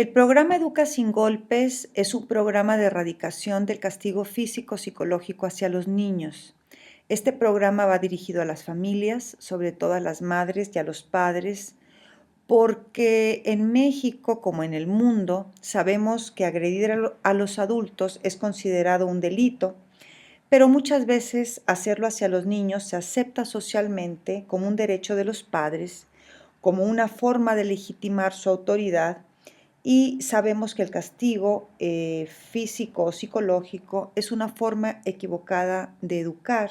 El programa Educa Sin Golpes es un programa de erradicación del castigo físico psicológico hacia los niños. Este programa va dirigido a las familias, sobre todo a las madres y a los padres, porque en México, como en el mundo, sabemos que agredir a los adultos es considerado un delito, pero muchas veces hacerlo hacia los niños se acepta socialmente como un derecho de los padres, como una forma de legitimar su autoridad, y sabemos que el castigo físico o psicológico es una forma equivocada de educar.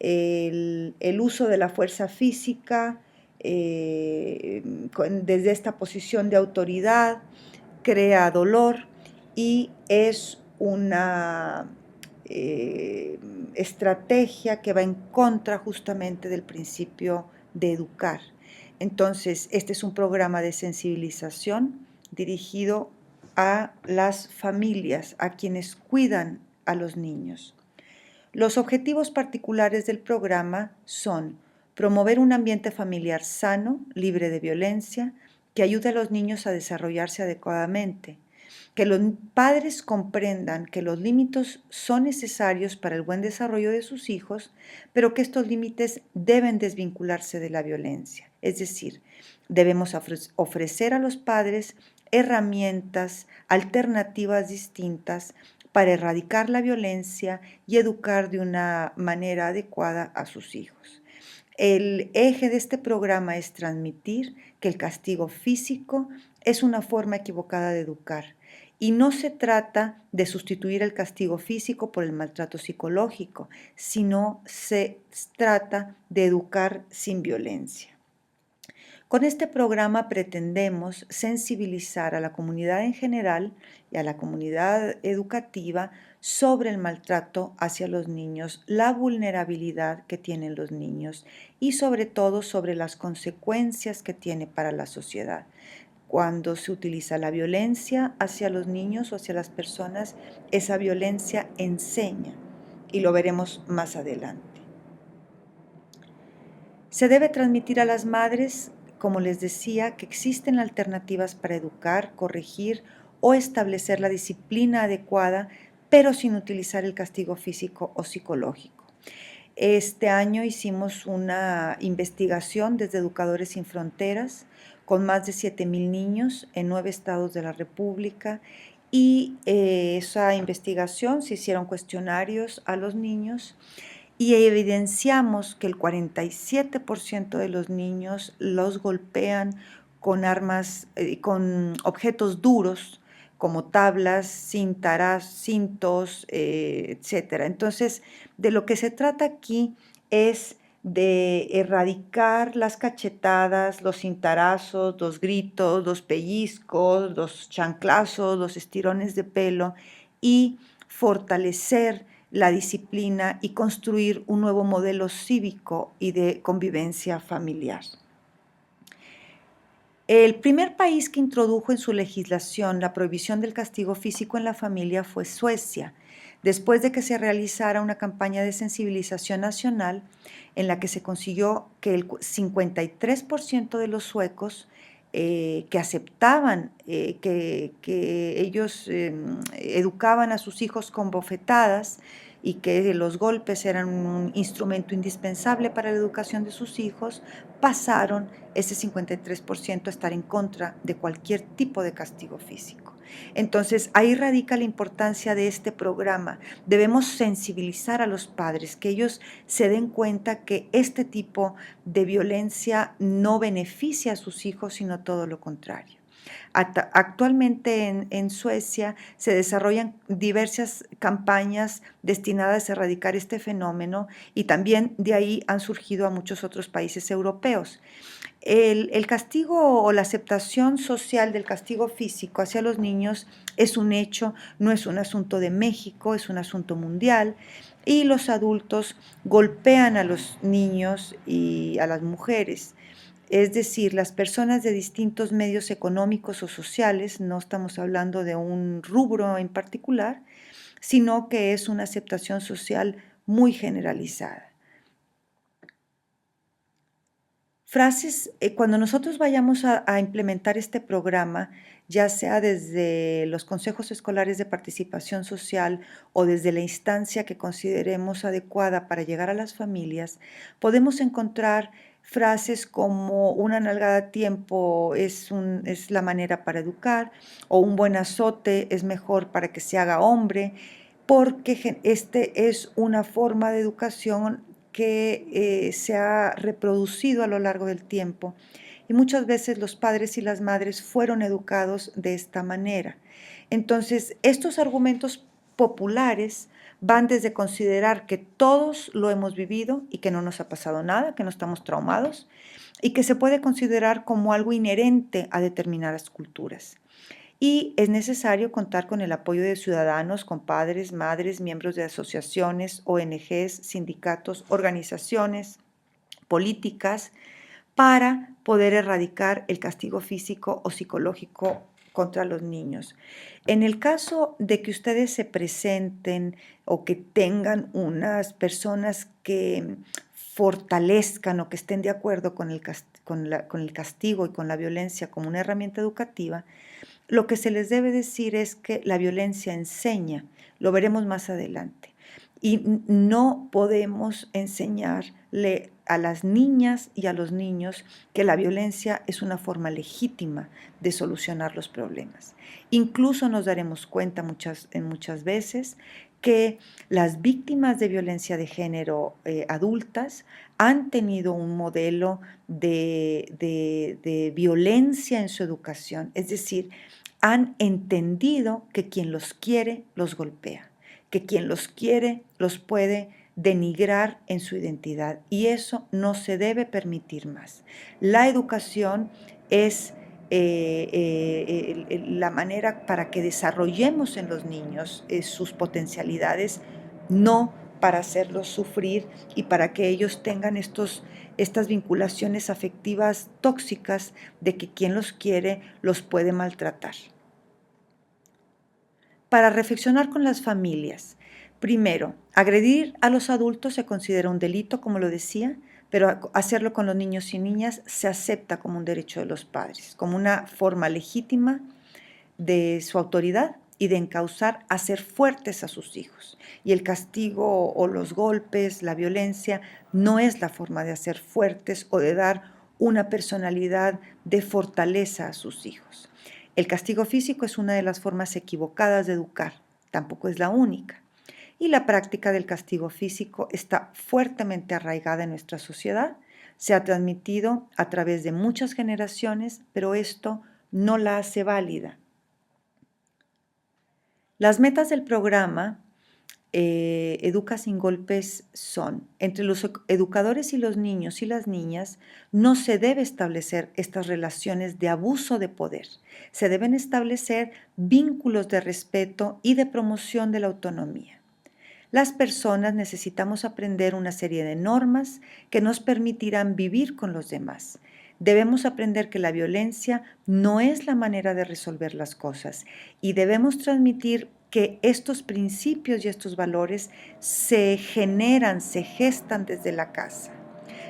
El uso de la fuerza física desde esta posición de autoridad crea dolor y es una estrategia que va en contra justamente del principio de educar. Entonces, este es un programa de sensibilización dirigido a las familias, a quienes cuidan a los niños. Los objetivos particulares del programa son promover un ambiente familiar sano, libre de violencia, que ayude a los niños a desarrollarse adecuadamente, que los padres comprendan que los límites son necesarios para el buen desarrollo de sus hijos, pero que estos límites deben desvincularse de la violencia. Es decir, debemos ofrecer a los padres herramientas, alternativas distintas para erradicar la violencia y educar de una manera adecuada a sus hijos. El eje de este programa es transmitir que el castigo físico es una forma equivocada de educar y no se trata de sustituir el castigo físico por el maltrato psicológico, sino se trata de educar sin violencia. Con este programa pretendemos sensibilizar a la comunidad en general y a la comunidad educativa sobre el maltrato hacia los niños, la vulnerabilidad que tienen los niños y sobre todo sobre las consecuencias que tiene para la sociedad. Cuando se utiliza la violencia hacia los niños o hacia las personas, esa violencia enseña y lo veremos más adelante. Se debe transmitir a las madres, como les decía, que existen alternativas para educar, corregir o establecer la disciplina adecuada, pero sin utilizar el castigo físico o psicológico. Este año hicimos una investigación desde Educadores Sin Fronteras con más de 7,000 niños en 9 estados de la República y esa investigación se hicieron cuestionarios a los niños y evidenciamos que el 47% de los niños los golpean con armas, con objetos duros, como tablas, cintos, etc. Entonces, de lo que se trata aquí es de erradicar las cachetadas, los cintarazos, los gritos, los pellizcos, los chanclazos, los estirones de pelo y fortalecer la disciplina y construir un nuevo modelo cívico y de convivencia familiar. El primer país que introdujo en su legislación la prohibición del castigo físico en la familia fue Suecia, después de que se realizara una campaña de sensibilización nacional en la que se consiguió que el 53% de los suecos que aceptaban que ellos educaban a sus hijos con bofetadas y que los golpes eran un instrumento indispensable para la educación de sus hijos, pasaron ese 53% a estar en contra de cualquier tipo de castigo físico. Entonces, ahí radica la importancia de este programa. Debemos sensibilizar a los padres, que ellos se den cuenta que este tipo de violencia no beneficia a sus hijos, sino todo lo contrario. Actualmente en Suecia se desarrollan diversas campañas destinadas a erradicar este fenómeno y también de ahí han surgido a muchos otros países europeos. El castigo o la aceptación social del castigo físico hacia los niños es un hecho, no es un asunto de México, es un asunto mundial y los adultos golpean a los niños y a las mujeres. Es decir, las personas de distintos medios económicos o sociales, no estamos hablando de un rubro en particular, sino que es una aceptación social muy generalizada. Frases, cuando nosotros vayamos a implementar este programa, ya sea desde los consejos escolares de participación social o desde la instancia que consideremos adecuada para llegar a las familias, podemos encontrar frases como una nalgada a tiempo es la manera para educar, o un buen azote es mejor para que se haga hombre, porque este es una forma de educación que se ha reproducido a lo largo del tiempo y muchas veces los padres y las madres fueron educados de esta manera. Entonces, estos argumentos populares van desde considerar que todos lo hemos vivido y que no nos ha pasado nada, que no estamos traumados y que se puede considerar como algo inherente a determinadas culturas. Y es necesario contar con el apoyo de ciudadanos, con padres, madres, miembros de asociaciones, ONGs, sindicatos, organizaciones políticas, para poder erradicar el castigo físico o psicológico contra los niños. En el caso de que ustedes se presenten o que tengan unas personas que fortalezcan o que estén de acuerdo con el castigo y con la violencia como una herramienta educativa, lo que se les debe decir es que la violencia enseña, lo veremos más adelante, y no podemos enseñarle a las niñas y a los niños que la violencia es una forma legítima de solucionar los problemas. Incluso nos daremos cuenta muchas veces que las víctimas de violencia de género adultas han tenido un modelo de violencia en su educación, es decir, han entendido que quien los quiere los golpea, que quien los quiere los puede denigrar en su identidad y eso no se debe permitir más. La educación es la manera para que desarrollemos en los niños sus potencialidades, no para hacerlos sufrir y para que ellos tengan estas vinculaciones afectivas tóxicas de que quien los quiere los puede maltratar. Para reflexionar con las familias. Primero, agredir a los adultos se considera un delito, como lo decía, pero hacerlo con los niños y niñas se acepta como un derecho de los padres, como una forma legítima de su autoridad y de encauzar a ser fuertes a sus hijos. Y el castigo o los golpes, la violencia, no es la forma de hacer fuertes o de dar una personalidad de fortaleza a sus hijos. El castigo físico es una de las formas equivocadas de educar, tampoco es la única. Y la práctica del castigo físico está fuertemente arraigada en nuestra sociedad, se ha transmitido a través de muchas generaciones, pero esto no la hace válida. Las metas del programa Educa sin golpes son, entre los educadores y los niños y las niñas, no se debe establecer estas relaciones de abuso de poder. Se deben establecer vínculos de respeto y de promoción de la autonomía. Las personas necesitamos aprender una serie de normas que nos permitirán vivir con los demás. Debemos aprender que la violencia no es la manera de resolver las cosas y debemos transmitir que estos principios y estos valores se generan, se gestan desde la casa.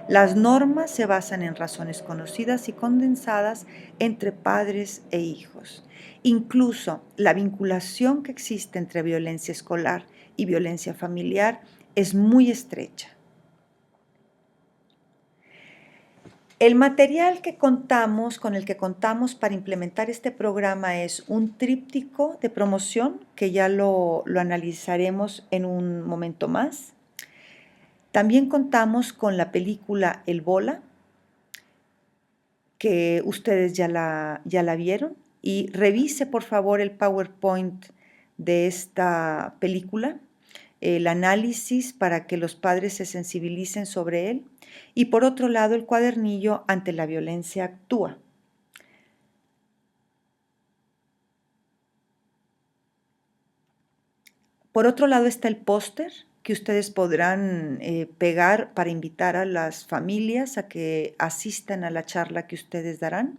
Las normas se basan en razones conocidas y condensadas entre padres e hijos. Incluso la vinculación que existe entre violencia escolar y violencia familiar es muy estrecha. El material con el que contamos para implementar este programa es un tríptico de promoción, que ya lo analizaremos en un momento más. También contamos con la película El Bola, que ustedes ya la vieron, y revise por favor el PowerPoint de esta película, el análisis para que los padres se sensibilicen sobre él, y por otro lado el cuadernillo Ante la violencia actúa. Por otro lado está el póster que ustedes podrán pegar para invitar a las familias a que asistan a la charla que ustedes darán.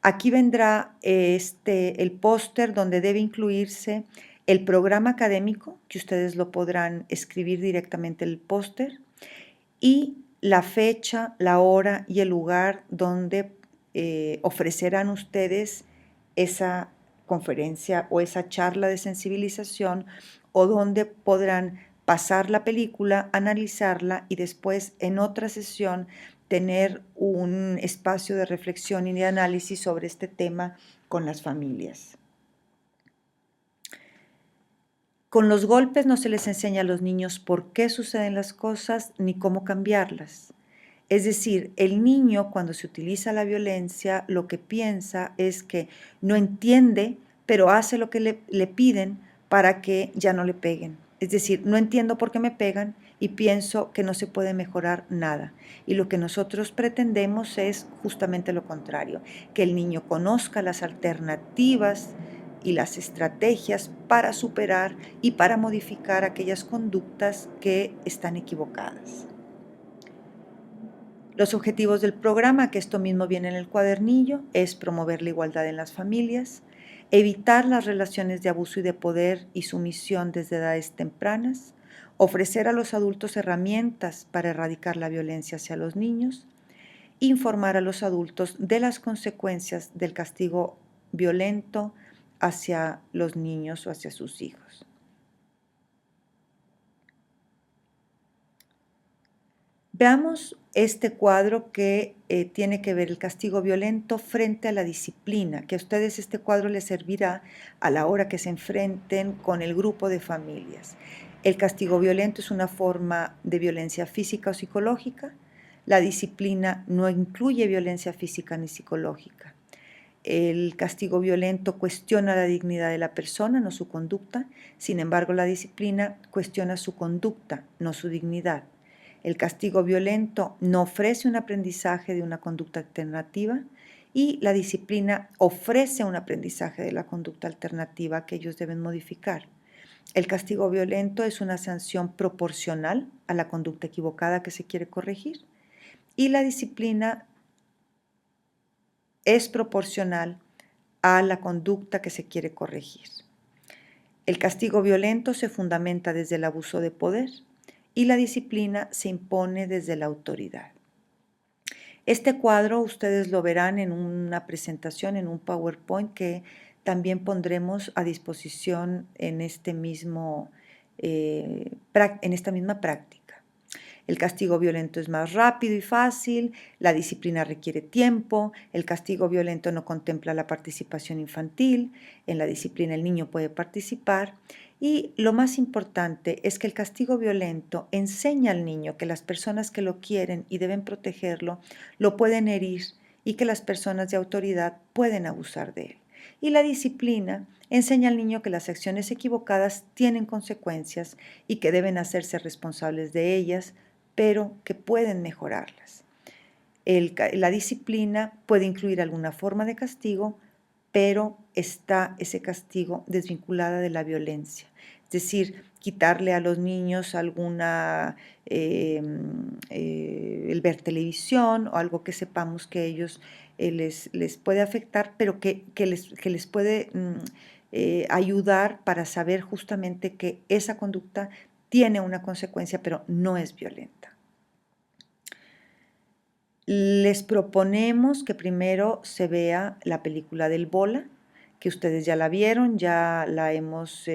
Aquí vendrá el póster donde debe incluirse el programa académico, que ustedes lo podrán escribir directamente en el póster, y la fecha, la hora y el lugar donde ofrecerán ustedes esa conferencia o esa charla de sensibilización, o donde podrán pasar la película, analizarla y después en otra sesión tener un espacio de reflexión y de análisis sobre este tema con las familias. Con los golpes no se les enseña a los niños por qué suceden las cosas ni cómo cambiarlas. Es decir, el niño, cuando se utiliza la violencia, lo que piensa es que no entiende, pero hace lo que le piden para que ya no le peguen. Es decir, no entiendo por qué me pegan y pienso que no se puede mejorar nada. Y lo que nosotros pretendemos es justamente lo contrario, que el niño conozca las alternativas y las estrategias para superar y para modificar aquellas conductas que están equivocadas. Los objetivos del programa, que esto mismo viene en el cuadernillo, es promover la igualdad en las familias, evitar las relaciones de abuso y de poder y sumisión desde edades tempranas, ofrecer a los adultos herramientas para erradicar la violencia hacia los niños, informar a los adultos de las consecuencias del castigo violento hacia los niños o hacia sus hijos. Veamos este cuadro que tiene que ver el castigo violento frente a la disciplina, que a ustedes este cuadro les servirá a la hora que se enfrenten con el grupo de familias. El castigo violento es una forma de violencia física o psicológica. La disciplina no incluye violencia física ni psicológica. El castigo violento cuestiona la dignidad de la persona, no su conducta. Sin embargo, la disciplina cuestiona su conducta, no su dignidad. El castigo violento no ofrece un aprendizaje de una conducta alternativa y la disciplina ofrece un aprendizaje de la conducta alternativa que ellos deben modificar. El castigo violento es una sanción proporcional a la conducta equivocada que se quiere corregir y la disciplina es proporcional a la conducta que se quiere corregir. El castigo violento se fundamenta desde el abuso de poder y la disciplina se impone desde la autoridad. Este cuadro ustedes lo verán en una presentación, en un PowerPoint que también pondremos a disposición en esta misma práctica. El castigo violento es más rápido y fácil, la disciplina requiere tiempo, el castigo violento no contempla la participación infantil, en la disciplina el niño puede participar y lo más importante es que el castigo violento enseña al niño que las personas que lo quieren y deben protegerlo lo pueden herir y que las personas de autoridad pueden abusar de él. Y la disciplina enseña al niño que las acciones equivocadas tienen consecuencias y que deben hacerse responsables de ellas, pero que pueden mejorarlas. La disciplina puede incluir alguna forma de castigo, pero está ese castigo desvinculada de la violencia. Es decir, quitarle a los niños el ver televisión o algo que sepamos que ellos les puede afectar, pero que les puede ayudar para saber justamente que esa conducta tiene una consecuencia, pero no es violenta. Les proponemos que primero se vea la película del Bola, que ustedes ya la vieron, ya la hemos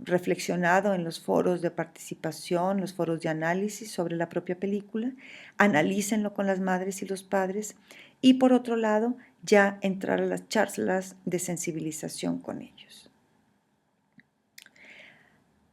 reflexionado en los foros de participación, los foros de análisis sobre la propia película. Analícenlo con las madres y los padres y por otro lado ya entrar a las charlas de sensibilización con ellos.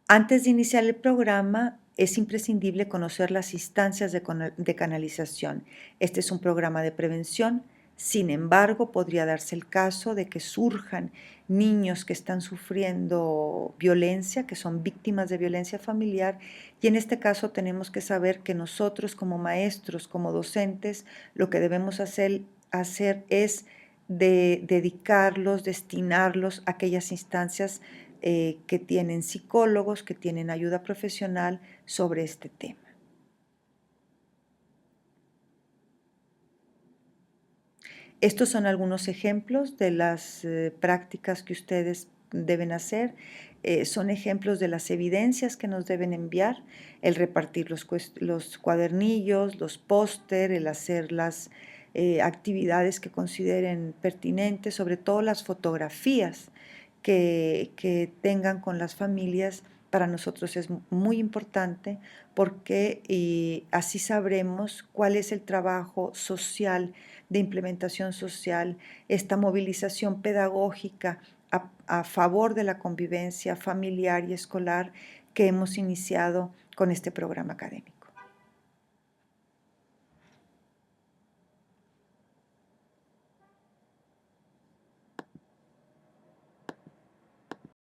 Antes de iniciar el programa, es imprescindible conocer las instancias de canalización. Este es un programa de prevención, sin embargo, podría darse el caso de que surjan niños que están sufriendo violencia, que son víctimas de violencia familiar, y en este caso tenemos que saber que nosotros como maestros, como docentes, lo que debemos hacer es dedicarlos, destinarlos a aquellas instancias que tienen psicólogos, que tienen ayuda profesional sobre este tema. Estos son algunos ejemplos de las prácticas que ustedes deben hacer. son ejemplos de las evidencias que nos deben enviar, el repartir los cuadernillos, los póster, el hacer las actividades que consideren pertinentes, sobre todo las fotografías que tengan con las familias. Para nosotros es muy importante porque así sabremos cuál es el trabajo social, de implementación social, esta movilización pedagógica a favor de la convivencia familiar y escolar que hemos iniciado con este programa académico.